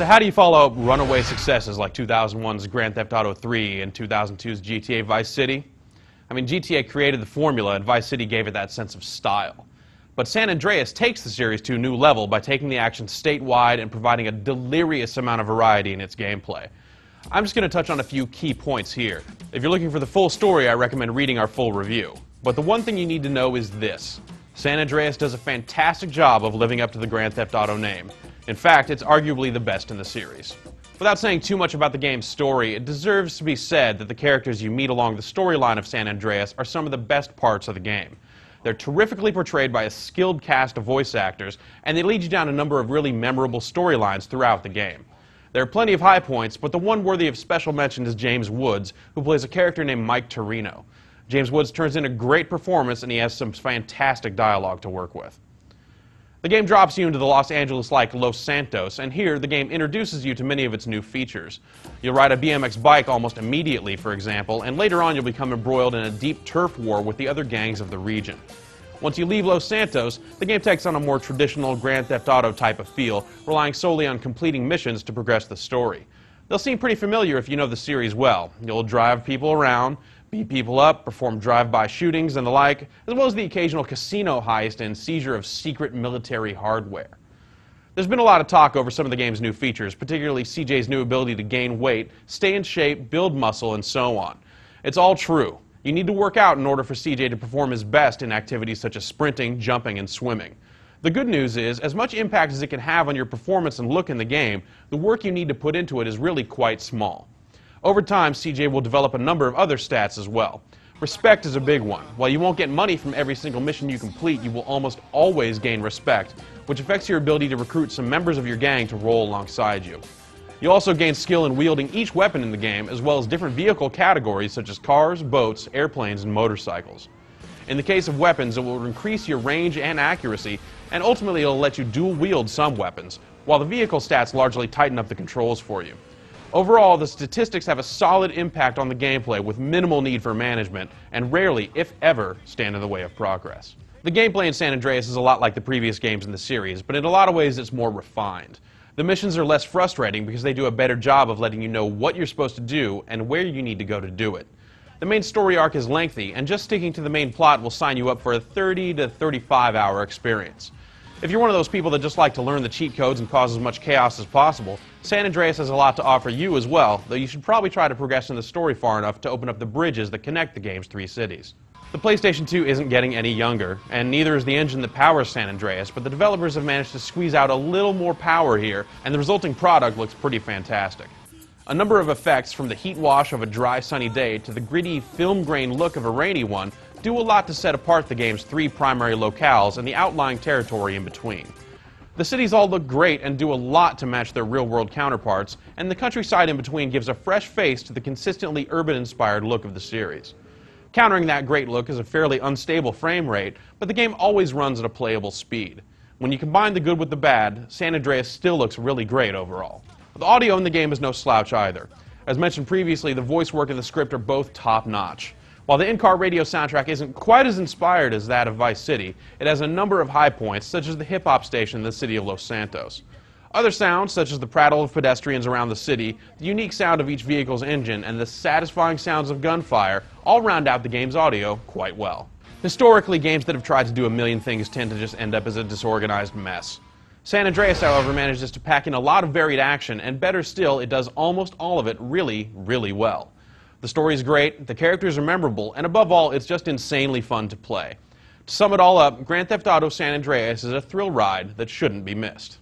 So how do you follow up runaway successes like 2001's Grand Theft Auto 3 and 2002's GTA Vice City? I mean, GTA created the formula and Vice City gave it that sense of style. But San Andreas takes the series to a new level by taking the action statewide and providing a delirious amount of variety in its gameplay. I'm just going to touch on a few key points here. If you're looking for the full story, I recommend reading our full review. But the one thing you need to know is this: San Andreas does a fantastic job of living up to the Grand Theft Auto name. In fact, it's arguably the best in the series. Without saying too much about the game's story, it deserves to be said that the characters you meet along the storyline of San Andreas are some of the best parts of the game. They're terrifically portrayed by a skilled cast of voice actors, and they lead you down a number of really memorable storylines throughout the game. There are plenty of high points, but the one worthy of special mention is James Woods, who plays a character named Mike Torino. James Woods turns in a great performance, and he has some fantastic dialogue to work with. The game drops you into the Los Angeles-like Los Santos, and here the game introduces you to many of its new features. You'll ride a BMX bike almost immediately, for example, and later on you'll become embroiled in a deep turf war with the other gangs of the region. Once you leave Los Santos, the game takes on a more traditional Grand Theft Auto type of feel, relying solely on completing missions to progress the story. They'll seem pretty familiar if you know the series well. You'll drive people around, beat people up, perform drive-by shootings and the like, as well as the occasional casino heist and seizure of secret military hardware. There's been a lot of talk over some of the game's new features, particularly CJ's new ability to gain weight, stay in shape, build muscle, and so on. It's all true. You need to work out in order for CJ to perform his best in activities such as sprinting, jumping, and swimming. The good news is, as much impact as it can have on your performance and look in the game, the work you need to put into it is really quite small. Over time, CJ will develop a number of other stats as well. Respect is a big one. While you won't get money from every single mission you complete, you will almost always gain respect, which affects your ability to recruit some members of your gang to roll alongside you. You'll also gain skill in wielding each weapon in the game, as well as different vehicle categories such as cars, boats, airplanes, and motorcycles. In the case of weapons, it will increase your range and accuracy, and ultimately it'll let you dual wield some weapons, while the vehicle stats largely tighten up the controls for you. Overall, the statistics have a solid impact on the gameplay with minimal need for management, and rarely, if ever, stand in the way of progress. The gameplay in San Andreas is a lot like the previous games in the series, but in a lot of ways it's more refined. The missions are less frustrating because they do a better job of letting you know what you're supposed to do and where you need to go to do it. The main story arc is lengthy, and just sticking to the main plot will sign you up for a 30 to 35-hour experience. If you're one of those people that just like to learn the cheat codes and cause as much chaos as possible, San Andreas has a lot to offer you as well, though you should probably try to progress in the story far enough to open up the bridges that connect the game's three cities. The PlayStation 2 isn't getting any younger, and neither is the engine that powers San Andreas, but the developers have managed to squeeze out a little more power here, and the resulting product looks pretty fantastic. A number of effects, from the heat wash of a dry, sunny day to the gritty, film grain look of a rainy one, do a lot to set apart the game's three primary locales and the outlying territory in between. The cities all look great and do a lot to match their real-world counterparts, and the countryside in between gives a fresh face to the consistently urban-inspired look of the series. Countering that great look is a fairly unstable frame rate, but the game always runs at a playable speed. When you combine the good with the bad, San Andreas still looks really great overall. The audio in the game is no slouch either. As mentioned previously, the voice work and the script are both top-notch. While the in-car radio soundtrack isn't quite as inspired as that of Vice City, it has a number of high points, such as the hip-hop station in the city of Los Santos. Other sounds, such as the prattle of pedestrians around the city, the unique sound of each vehicle's engine, and the satisfying sounds of gunfire, all round out the game's audio quite well. Historically, games that have tried to do a million things tend to just end up as a disorganized mess. San Andreas, however, manages to pack in a lot of varied action, and better still, it does almost all of it really, really well. The story's great, the characters are memorable, and above all, it's just insanely fun to play. To sum it all up, Grand Theft Auto San Andreas is a thrill ride that shouldn't be missed.